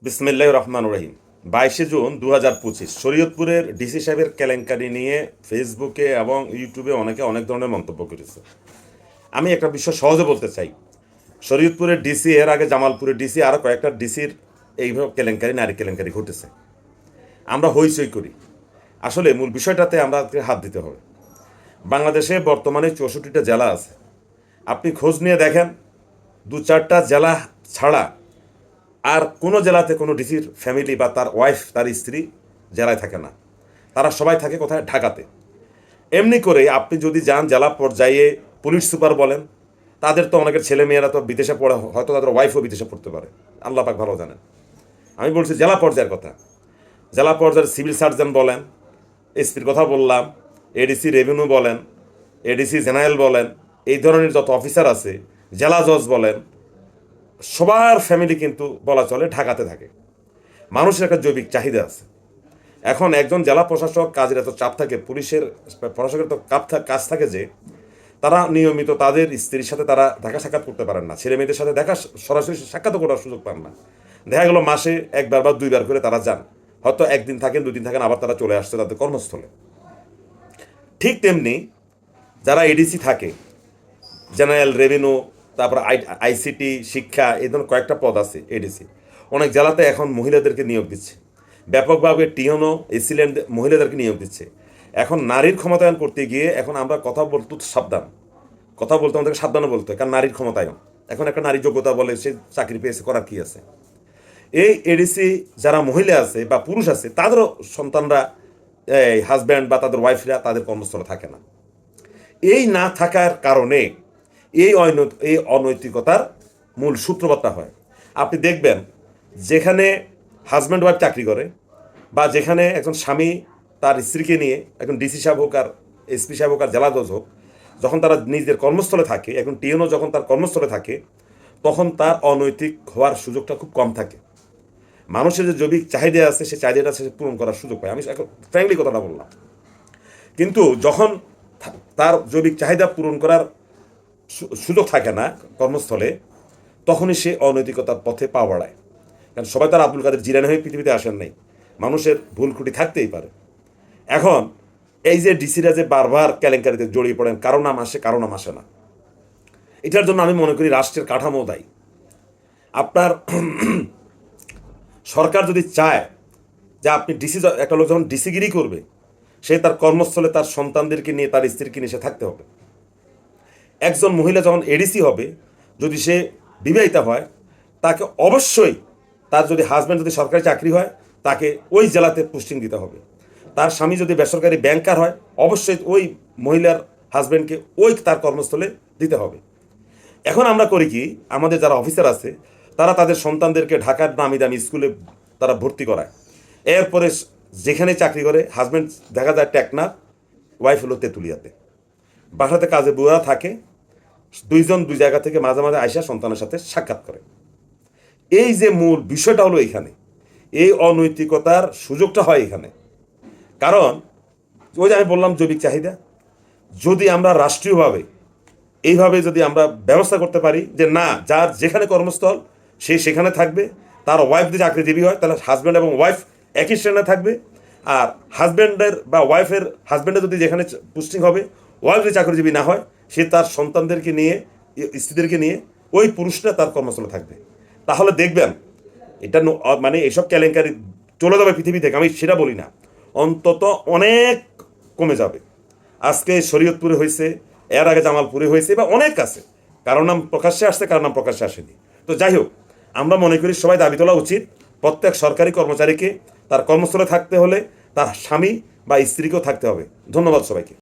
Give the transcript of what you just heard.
বিসমিল্লাহির রহমানির রহিম। 22 জুন 2025 শরীয়তপুরের ডিসি সাহেবের কেলেঙ্কারি নিয়ে ফেসবুকে এবং ইউটিউবে অনেকে অনেক ধরনের মন্তব্য করেছে। আমি একটা বিষয় সহজে বলতে চাই, শরীয়তপুরের ডিসি, এর আগে জামালপুরের ডিসি, আরও কয়েকটা ডিসির এইভাবে কেলেঙ্কারি, নারী কেলেঙ্কারি ঘটেছে। আমরা হইচই করি, আসলে মূল বিষয়টাতে আমরা হাত দিতে হবে। বাংলাদেশে বর্তমানে 64টা জেলা আছে। আপনি খোঁজ নিয়ে দেখেন, 2-4টা জেলা ছাড়া আর কোনো জেলাতে কোনো ডিসির ফ্যামিলি বা তার ওয়াইফ, তার স্ত্রী জেলায় থাকে না। তারা সবাই থাকে কোথায়? ঢাকাতে। এমনি করে আপনি যদি যান জেলা পর্যায়ে, পুলিশ সুপার বলেন, তাদের তো অনেকের ছেলে মেয়েরা তো বিদেশে পড়ে, হয়তো তাদের ওয়াইফও বিদেশে পড়তে পারে, আল্লাহ পাক ভালো জানেন। আমি বলছি জেলা পর্যায়ের কথা। জেলা পর্যায়ের সিভিল সার্জন বলেন, এসপির কথা বললাম, এডিসি রেভিনিউ বলেন, এডিসি জেনারেল বলেন, এই ধরনের যত অফিসার আছে, জেলা জজ বলেন, সবার ফ্যামিলি কিন্তু বলা চলে ঢাকাতে থাকে। মানুষের একটা জৈবিক চাহিদা আছে। এখন একজন জেলা প্রশাসক, কাজের এত চাপ থাকে, পুলিশের প্রশাসকের তো কাজ থাকে যে তারা নিয়মিত তাদের স্ত্রীর সাথে তারা দেখা সাক্ষাৎ করতে পারেন না, ছেলে মেয়েদের সাথে দেখা সরাসরি সাক্ষাৎ করার সুযোগ পান না। দেখা গেল মাসে একবার বা দুইবার করে তারা যান, হয়তো একদিন থাকেন, দুদিন থাকেন, আবার তারা চলে আসছে তাদের কর্মস্থলে। ঠিক তেমনি যারা এডিসি থাকে, জেনারেল, রেভিনিউ, তারপর আইসিটি, শিক্ষা, এই ধরনের কয়েকটা পদ আছে এডিসি। অনেক জেলাতে এখন মহিলাদেরকে নিয়োগ দিচ্ছে ব্যাপকভাবে, টিওনো, এসিল্যান্ড মহিলাদেরকে নিয়োগ দিচ্ছে। এখন নারীর ক্ষমতায়ন করতে গিয়ে এখন আমরা কথা বলতে সাবধান, কথা বলতে আমাদেরকে সাবধানে বলতে হয়, কারণ নারীর ক্ষমতায়ন এখন একটা নারী যোগ্যতা বলে সে চাকরি পেয়েছে, করার কি আছে? এই এডিসি যারা মহিলা আছে বা পুরুষ আছে, তাদেরও সন্তানরা, এই হাজব্যান্ড বা তাদের ওয়াইফরা তাদের কর্মস্থলে থাকে না। এই না থাকার কারণে এই অনৈতিকতার মূল সূত্রপাতটা হয়। আপনি দেখবেন যেখানে হাজব্যান্ড ওয়াইফ চাকরি করে, বা যেখানে একজন স্বামী তার স্ত্রীকে নিয়ে, একজন ডিসি সাহেব হোক আর এসপি সাহেব হোক আর জেলা জজ হোক, যখন তারা নিজের কর্মস্থলে থাকে, এখন টিএনও যখন তার কর্মস্থলে থাকে, তখন তার অনৈতিক হওয়ার সুযোগটা খুব কম থাকে। মানুষের যে জৈবিক চাহিদা আছে, সেই চাহিদাটা সে পূরণ করার সুযোগ পায়। আমি এখন ফ্র্যাঙ্কলি কথাটা বললাম। কিন্তু যখন তার জৈবিক চাহিদা পূরণ করার সুযোগ থাকে না কর্মস্থলে, তখনই সে অনৈতিকতার পথে পা বাড়ায়। কারণ সবাই তার আব্দুল কাদের জিলানী হয়ে পৃথিবীতে আসেন নাই, মানুষের ভুল ত্রুটি থাকতেই পারে। এখন এই যে ডিসিরা যে বারবার কেলেঙ্কারিতে জড়িয়ে পড়েন, কারো নাম আসে কারো নাম আসে না, এটার জন্য আমি মনে করি রাষ্ট্রের কাঠামো দায়ী। আপনার সরকার যদি চায় যে আপনি ডিসি, একটা লোক যখন ডিসিগিরি করবে, সে তার কর্মস্থলে তার সন্তানদেরকে নিয়ে, তার স্ত্রীকে নিয়ে সে থাকতে হবে। একজন মহিলা যখন এডিসি হবে, যদি সে বিবাহিতা হয়, তাকে অবশ্যই, তার যদি হাজব্যান্ড যদি সরকারি চাকরি হয়, তাকে ওই জেলাতে পোস্টিং দিতে হবে। তার স্বামী যদি বেসরকারি ব্যাংকার হয়, অবশ্যই ওই মহিলার হাজব্যান্ডকে ওই তার কর্মস্থলে দিতে হবে। এখন আমরা করি কি, আমাদের যারা অফিসার আছে, তারা তাদের সন্তানদেরকে ঢাকার নামি দামি স্কুলে তারা ভর্তি করায়। এরপরে যেখানে চাকরি করে, হাজব্যান্ড দেখা যায় টেকনাফ, ওয়াইফ হলো তেঁতুলিয়াতে, বাসাতে কাজে বুয়া থাকে, দুইজন দুই জায়গা থেকে মাঝে মাঝে আইসা সন্তানের সাথে সাক্ষাৎ করে। এই যে মূল বিষয়টা হলো এখানে, এই অনৈতিকতার সুযোগটা হয় এখানে। কারণ ওই যে আমি বললাম জৈবিক চাহিদা, যদি আমরা রাষ্ট্রীয়ভাবে এইভাবে যদি আমরা ব্যবস্থা করতে পারি যে না, যার যেখানে কর্মস্থল সে সেখানে থাকবে, তার ওয়াইফ যদি চাকরিজীবী হয় তাহলে হাজব্যান্ড এবং ওয়াইফ একই শ্রেণীতে থাকবে, আর হাজব্যান্ডের বা ওয়াইফের হাজব্যান্ডের যদি যেখানে পোস্টিং হবে, ওয়াইফ যদি চাকরিজীবী না হয়, সে তার সন্তানদেরকে নিয়ে, স্ত্রীদেরকে নিয়ে ওই পুরুষটা তার কর্মস্থলে থাকবে। তাহলে দেখবেন এটা মানে এইসব কেলেঙ্কারি চলে যাবে পৃথিবী থেকে, আমি সেটা বলি না, অন্তত অনেক কমে যাবে। আজকে শরীয়তপুরে হয়েছে, এর আগে জামালপুরে হয়েছে, বা অনেক আছে, কারোর নাম প্রকাশ্যে আসছে, কারোর নাম প্রকাশ্যে আসেনি। তো যাই হোক, আমরা মনে করি সবাই দাবি তোলা উচিত, প্রত্যেক সরকারি কর্মচারীকে তার কর্মস্থলে থাকতে হলে তার স্বামী বা স্ত্রীকেও থাকতে হবে। ধন্যবাদ সবাইকে।